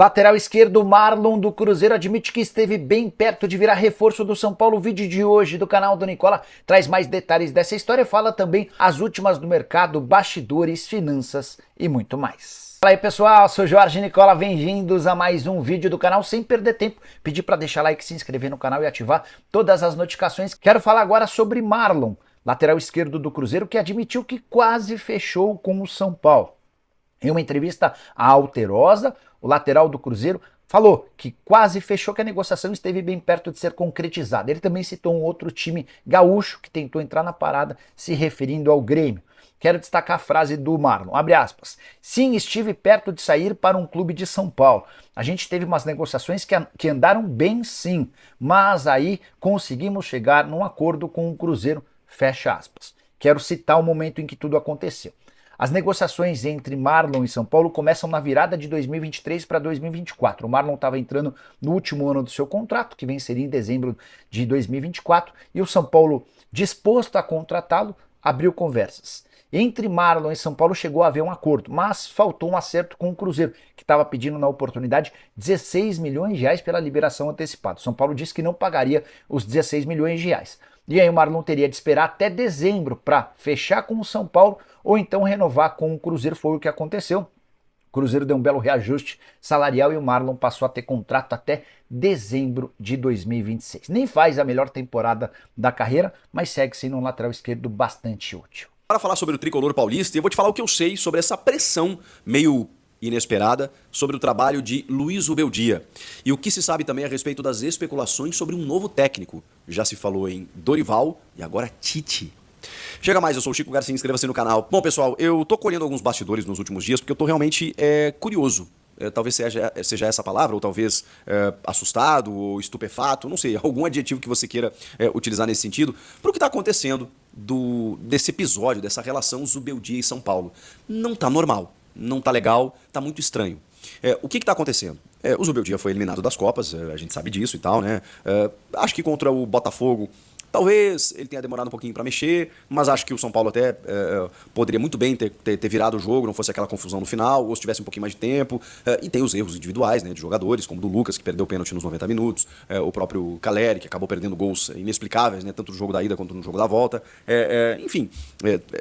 Lateral esquerdo Marlon do Cruzeiro admite que esteve bem perto de virar reforço do São Paulo. O vídeo de hoje do canal do Nicola traz mais detalhes dessa história e fala também as últimas do mercado, bastidores, finanças e muito mais. Fala aí pessoal, sou Jorge Nicola, bem-vindos a mais um vídeo do canal. Sem perder tempo, pedir para deixar like, se inscrever no canal e ativar todas as notificações. Quero falar agora sobre Marlon, lateral esquerdo do Cruzeiro, que admitiu que quase fechou com o São Paulo. Em uma entrevista à Alterosa, o lateral do Cruzeiro falou que quase fechou, que a negociação esteve bem perto de ser concretizada. Ele também citou um outro time gaúcho que tentou entrar na parada, se referindo ao Grêmio. Quero destacar a frase do Marlon, abre aspas. Sim, estive perto de sair para um clube de São Paulo. A gente teve umas negociações que andaram bem sim, mas aí conseguimos chegar num acordo com o Cruzeiro, fecha aspas. Quero citar o momento em que tudo aconteceu. As negociações entre Marlon e São Paulo começam na virada de 2023 para 2024. O Marlon estava entrando no último ano do seu contrato, que venceria em dezembro de 2024, e o São Paulo, disposto a contratá-lo, abriu conversas. Entre Marlon e São Paulo chegou a haver um acordo, mas faltou um acerto com o Cruzeiro, que estava pedindo na oportunidade 16 milhões de reais pela liberação antecipada. São Paulo disse que não pagaria os 16 milhões de reais. E aí o Marlon teria de esperar até dezembro para fechar com o São Paulo ou então renovar com o Cruzeiro, foi o que aconteceu. O Cruzeiro deu um belo reajuste salarial e o Marlon passou a ter contrato até dezembro de 2026. Nem faz a melhor temporada da carreira, mas segue sendo um lateral esquerdo bastante útil. Para falar sobre o tricolor paulista, eu vou te falar o que eu sei sobre essa pressão meio inesperada sobre o trabalho de Luiz Ubeldia. E o que se sabe também a respeito das especulações sobre um novo técnico. Já se falou em Dorival e agora Tite. Chega mais, eu sou o Chico Garcia, inscreva-se no canal. Bom, pessoal, eu tô colhendo alguns bastidores nos últimos dias porque eu tô realmente curioso. Talvez seja essa palavra, ou talvez assustado ou estupefato, não sei, algum adjetivo que você queira utilizar nesse sentido, para o que está acontecendo desse episódio, dessa relação Zubeldia e São Paulo. Não tá normal, não tá legal, tá muito estranho. O que está acontecendo? O Zubeldia foi eliminado das Copas, a gente sabe disso e tal, né? Acho que contra o Botafogo, talvez ele tenha demorado um pouquinho para mexer, mas acho que o São Paulo até poderia muito bem ter virado o jogo, não fosse aquela confusão no final, ou se tivesse um pouquinho mais de tempo. E tem os erros individuais, né, de jogadores, como o do Lucas, que perdeu o pênalti nos 90 minutos, o próprio Caleri, que acabou perdendo gols inexplicáveis, né, tanto no jogo da ida quanto no jogo da volta. Enfim,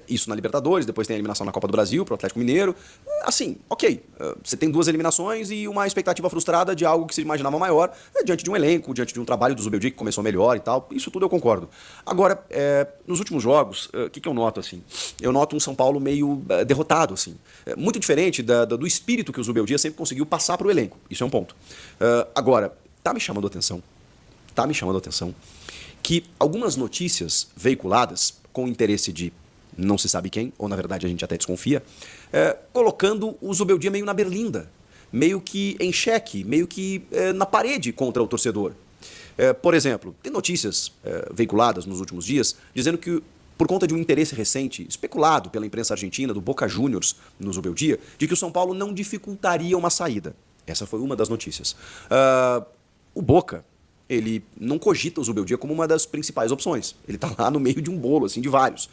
isso na Libertadores, depois tem a eliminação na Copa do Brasil para o Atlético Mineiro. Assim, ok, você tem duas eliminações e uma expectativa frustrada de algo que se imaginava maior, diante de um elenco, diante de um trabalho do Zubeldia que começou melhor e tal, isso tudo eu concordo. Agora, nos últimos jogos, o que eu noto, assim? Eu noto um São Paulo meio derrotado, assim. Muito diferente do espírito que o Zubeldia sempre conseguiu passar para o elenco. Isso é um ponto. Agora, tá me chamando a atenção que algumas notícias veiculadas com interesse de não se sabe quem, ou na verdade a gente até desconfia, colocando o Zubeldia meio na berlinda, meio que em xeque, meio que na parede contra o torcedor. Por exemplo, tem notícias veiculadas nos últimos dias dizendo que, por conta de um interesse recente, especulado pela imprensa argentina, do Boca Juniors no Zubeldia, de que o São Paulo não dificultaria uma saída. Essa foi uma das notícias. O Boca, ele não cogita o Zubeldia como uma das principais opções. Ele está lá no meio de um bolo, assim, de vários.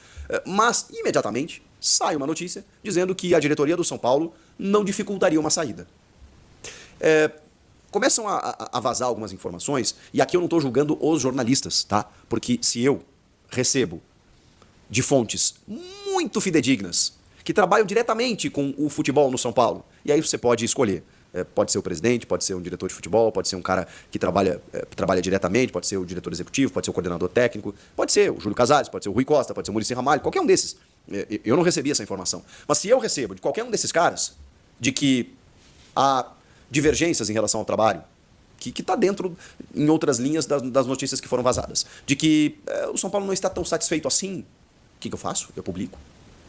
Mas, imediatamente, sai uma notícia dizendo que a diretoria do São Paulo não dificultaria uma saída. Começam a vazar algumas informações, e aqui eu não estou julgando os jornalistas, tá? Porque se eu recebo de fontes muito fidedignas, que trabalham diretamente com o futebol no São Paulo, e aí você pode escolher. Pode ser o presidente, pode ser um diretor de futebol, pode ser um cara que trabalha diretamente, pode ser o diretor executivo, pode ser o coordenador técnico, pode ser o Júlio Casares, pode ser o Rui Costa, pode ser o Muricy Ramalho, qualquer um desses. Eu não recebi essa informação. Mas se eu recebo de qualquer um desses caras, de que há divergências em relação ao trabalho, que está dentro, em outras linhas, das notícias que foram vazadas, de que o São Paulo não está tão satisfeito assim, o que eu faço? Eu publico.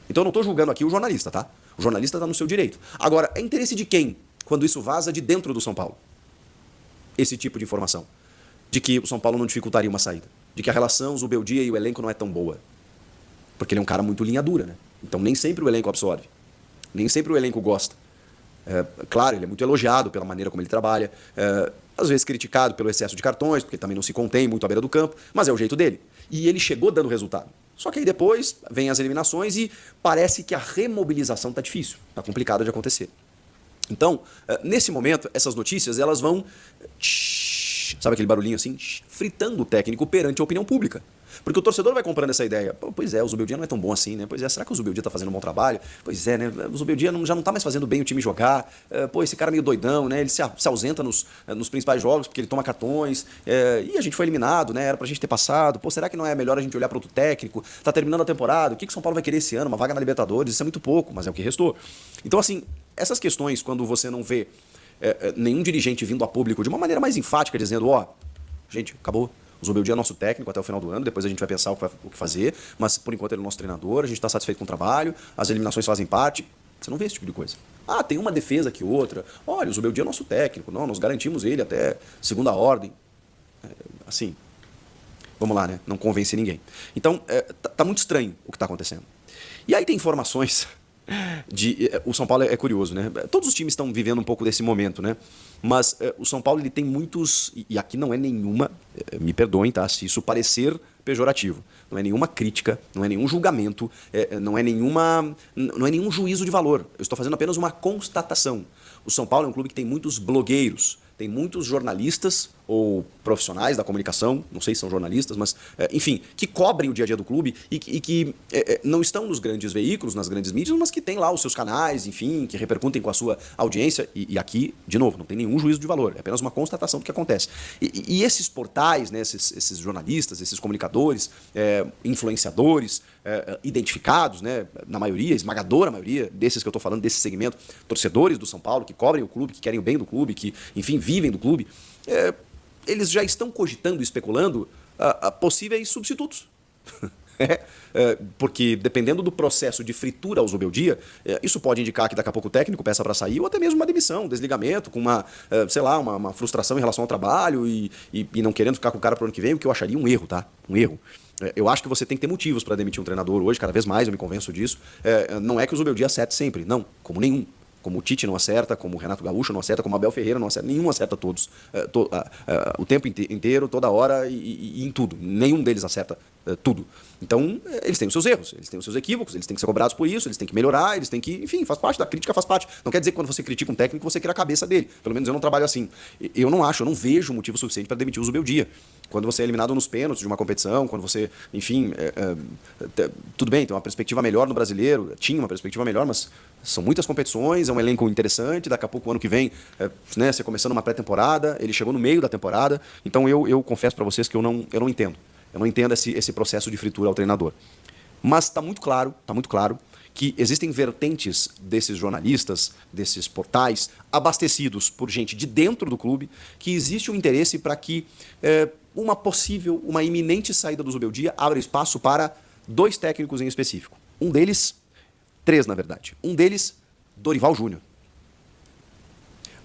Então eu não estou julgando aqui o jornalista, tá? O jornalista está no seu direito. Agora, é interesse de quem, quando isso vaza de dentro do São Paulo? Esse tipo de informação. De que o São Paulo não dificultaria uma saída. De que a relação Zubeldia e o elenco não é tão boa. Porque ele é um cara muito linha dura, né? Então nem sempre o elenco absorve. Nem sempre o elenco gosta. Claro, ele é muito elogiado pela maneira como ele trabalha, às vezes criticado pelo excesso de cartões, porque também não se contém muito à beira do campo, mas é o jeito dele. E ele chegou dando resultado. Só que aí depois vem as eliminações e parece que a remobilização está difícil, está complicado de acontecer. Então, nesse momento, essas notícias elas vão, sabe aquele barulhinho assim, fritando o técnico perante a opinião pública. Porque o torcedor vai comprando essa ideia. Pois é, o Zubeldia não é tão bom assim, né? Pois é, será que o Zubeldia tá fazendo um bom trabalho? Pois é, né? O Zubeldia já não tá mais fazendo bem o time jogar. Pô, esse cara é meio doidão, né? Ele se ausenta nos principais jogos porque ele toma cartões. E a gente foi eliminado, né? Era pra gente ter passado. Pô, será que não é melhor a gente olhar para outro técnico? Tá terminando a temporada. O que o São Paulo vai querer esse ano? Uma vaga na Libertadores? Isso é muito pouco, mas é o que restou. Então, assim, essas questões, quando você não vê nenhum dirigente vindo a público de uma maneira mais enfática, dizendo, gente, acabou. O Zubeldia é nosso técnico até o final do ano, depois a gente vai pensar o que fazer, mas por enquanto ele é o nosso treinador, a gente está satisfeito com o trabalho, as eliminações fazem parte. Você não vê esse tipo de coisa. Tem uma defesa aqui, outra. Olha, o Zubeldia é nosso técnico, não, nós garantimos ele até segunda ordem. Assim, vamos lá, né? Não convence ninguém. Então, tá muito estranho o que está acontecendo. E aí tem informações o São Paulo é curioso, né? Todos os times estão vivendo um pouco desse momento, né? Mas o São Paulo ele tem muitos, e aqui não é nenhuma, me perdoem, tá? Se isso parecer pejorativo, não é nenhuma crítica, não é nenhum julgamento, não é nenhum juízo de valor. Eu estou fazendo apenas uma constatação. O São Paulo é um clube que tem muitos blogueiros, tem muitos jornalistas ou profissionais da comunicação, não sei se são jornalistas, mas enfim, que cobrem o dia a dia do clube e que não estão nos grandes veículos, nas grandes mídias, mas que têm lá os seus canais, enfim, que repercutem com a sua audiência. E aqui, de novo, não tem nenhum juízo de valor, é apenas uma constatação do que acontece. E esses portais, né, esses jornalistas, esses comunicadores, influenciadores, identificados, né, na maioria, esmagadora maioria desses que eu estou falando, desse segmento, torcedores do São Paulo, que cobrem o clube, que querem o bem do clube, que, enfim, vivem do clube, eles já estão cogitando, especulando a possíveis substitutos. Porque dependendo do processo de fritura ao Zubeldia, isso pode indicar que daqui a pouco o técnico peça para sair, ou até mesmo uma demissão, um desligamento, com uma frustração em relação ao trabalho e não querendo ficar com o cara para o ano que vem, o que eu acharia um erro, tá? Um erro. Eu acho que você tem que ter motivos para demitir um treinador hoje, cada vez mais eu me convenço disso. Não é que o Zubeldia acerte sempre, não, como nenhum. Como o Tite não acerta, como o Renato Gaúcho não acerta, como o Abel Ferreira não acerta, nenhum acerta todos, o tempo inteiro, toda hora e em tudo. Nenhum deles acerta tudo. Então, eles têm os seus erros, eles têm os seus equívocos, eles têm que ser cobrados por isso, eles têm que melhorar, eles têm que, enfim, faz parte da crítica, faz parte. Não quer dizer que quando você critica um técnico, você queira a cabeça dele. Pelo menos eu não trabalho assim. Eu não vejo motivo suficiente para demitir o Zubeldia. Quando você é eliminado nos pênaltis de uma competição, quando você, enfim, tudo bem, tem uma perspectiva melhor no brasileiro, tinha uma perspectiva melhor, mas são muitas competições, é um elenco interessante, daqui a pouco, o ano que vem, né, você começando uma pré-temporada, ele chegou no meio da temporada, então eu confesso para vocês que eu não entendo. Eu não entendo esse processo de fritura ao treinador. Mas está muito claro que existem vertentes desses jornalistas, desses portais, abastecidos por gente de dentro do clube, que existe um interesse para que uma iminente saída do Zubeldia abra espaço para 2 técnicos em específico. Um deles, 3 na verdade. Um deles, Dorival Júnior.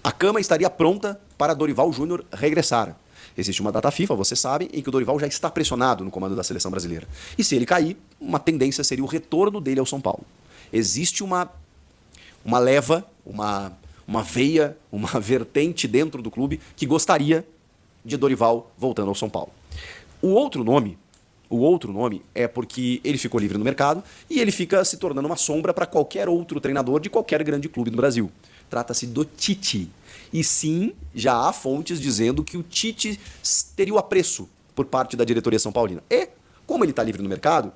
A cama estaria pronta para Dorival Júnior regressar. Existe uma data FIFA, você sabe, em que o Dorival já está pressionado no comando da seleção brasileira. E se ele cair, uma tendência seria o retorno dele ao São Paulo. Existe uma leva, uma veia, uma vertente dentro do clube que gostaria de Dorival voltando ao São Paulo. O outro nome é porque ele ficou livre no mercado e ele fica se tornando uma sombra para qualquer outro treinador de qualquer grande clube do Brasil. Trata-se do Tite. E sim, já há fontes dizendo que o Tite teria o apreço por parte da diretoria São Paulina. E, como ele está livre no mercado,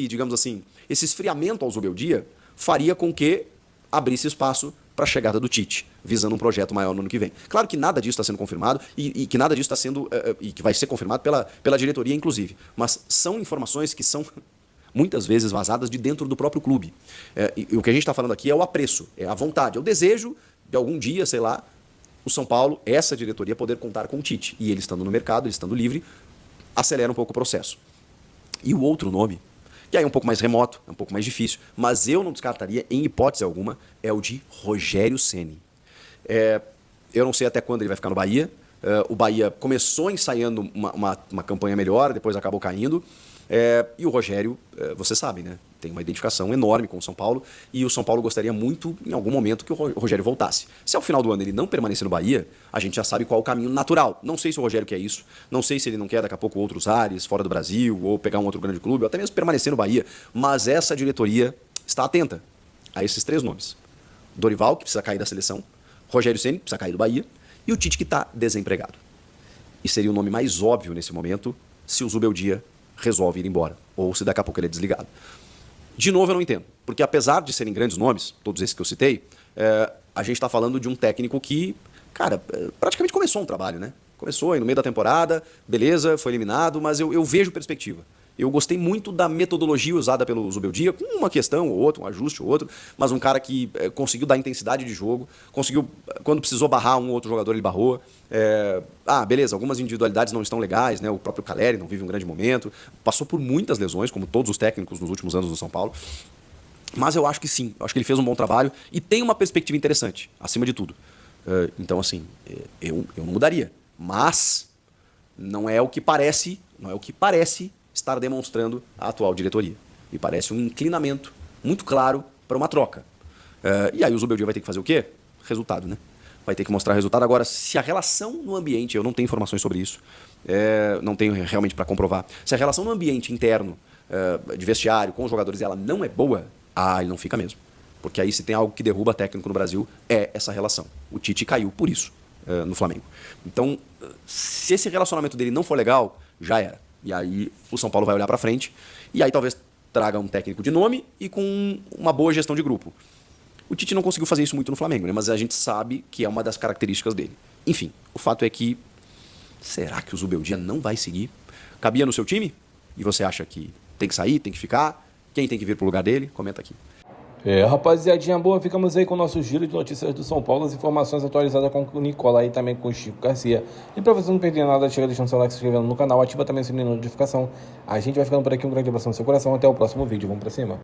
digamos assim, esse esfriamento ao Zubeldia faria com que abrisse espaço para a chegada do Tite, visando um projeto maior no ano que vem. Claro que nada disso está sendo confirmado e que nada disso está sendo e que vai ser confirmado pela diretoria, inclusive. Mas são informações que são muitas vezes vazadas de dentro do próprio clube. E o que a gente está falando aqui é o apreço, é a vontade, é o desejo de algum dia, sei lá, o São Paulo, essa diretoria, poder contar com o Tite. E ele estando no mercado, ele estando livre, acelera um pouco o processo. E o outro nome, que aí é um pouco mais remoto, é um pouco mais difícil, mas eu não descartaria, em hipótese alguma, é o de Rogério Ceni. Eu não sei até quando ele vai ficar no Bahia. O Bahia começou ensaiando uma campanha melhor, depois acabou caindo. E o Rogério, você sabe, né? Tem uma identificação enorme com o São Paulo e o São Paulo gostaria muito, em algum momento, que o Rogério voltasse. Se ao final do ano ele não permanecer no Bahia, a gente já sabe qual é o caminho natural. Não sei se o Rogério quer isso, não sei se ele não quer daqui a pouco outros ares, fora do Brasil, ou pegar um outro grande clube, ou até mesmo permanecer no Bahia, mas essa diretoria está atenta a esses 3 nomes. Dorival, que precisa cair da seleção, Rogério Ceni, que precisa cair do Bahia, e o Tite, que está desempregado. E seria o nome mais óbvio nesse momento se o Zubeldia resolve ir embora, ou se daqui a pouco ele é desligado. De novo, eu não entendo, porque apesar de serem grandes nomes, todos esses que eu citei, a gente está falando de um técnico que, cara, praticamente começou um trabalho, né? Começou aí no meio da temporada, beleza, foi eliminado, mas eu vejo perspectiva. Eu gostei muito da metodologia usada pelo Zubeldia, com uma questão ou outra, um ajuste ou outro, mas um cara que conseguiu dar intensidade de jogo, conseguiu, quando precisou barrar um ou outro jogador, ele barrou. Beleza, algumas individualidades não estão legais, né? O próprio Caleri não vive um grande momento, passou por muitas lesões, como todos os técnicos nos últimos anos do São Paulo. Mas eu acho que sim, eu acho que ele fez um bom trabalho e tem uma perspectiva interessante, acima de tudo. Então, assim, eu não mudaria, mas não é o que parece estar demonstrando a atual diretoria. Me parece um inclinamento muito claro para uma troca. E aí o Zubeldia vai ter que fazer o quê? Resultado, né? Vai ter que mostrar resultado. Agora, se a relação no ambiente, eu não tenho informações sobre isso, não tenho realmente para comprovar, se a relação no ambiente interno, de vestiário, com os jogadores, ela não é boa, ele não fica mesmo. Porque aí se tem algo que derruba técnico no Brasil, é essa relação. O Tite caiu por isso no Flamengo. Então, se esse relacionamento dele não for legal, já era. E aí o São Paulo vai olhar para frente e aí talvez traga um técnico de nome e com uma boa gestão de grupo. O Tite não conseguiu fazer isso muito no Flamengo, né? Mas a gente sabe que é uma das características dele. Enfim, o fato é que será que o Zubeldia não vai seguir? Cabia no seu time? E você acha que tem que sair, tem que ficar? Quem tem que vir pro lugar dele? Comenta aqui. Rapaziadinha boa, ficamos aí com o nosso giro de notícias do São Paulo, as informações atualizadas com o Nicola e também com o Chico Garcia. E pra você não perder nada, chega deixando seu like, se inscrevendo no canal, ativa também o sininho de notificação. A gente vai ficando por aqui, um grande abraço no seu coração, até o próximo vídeo, vamos pra cima.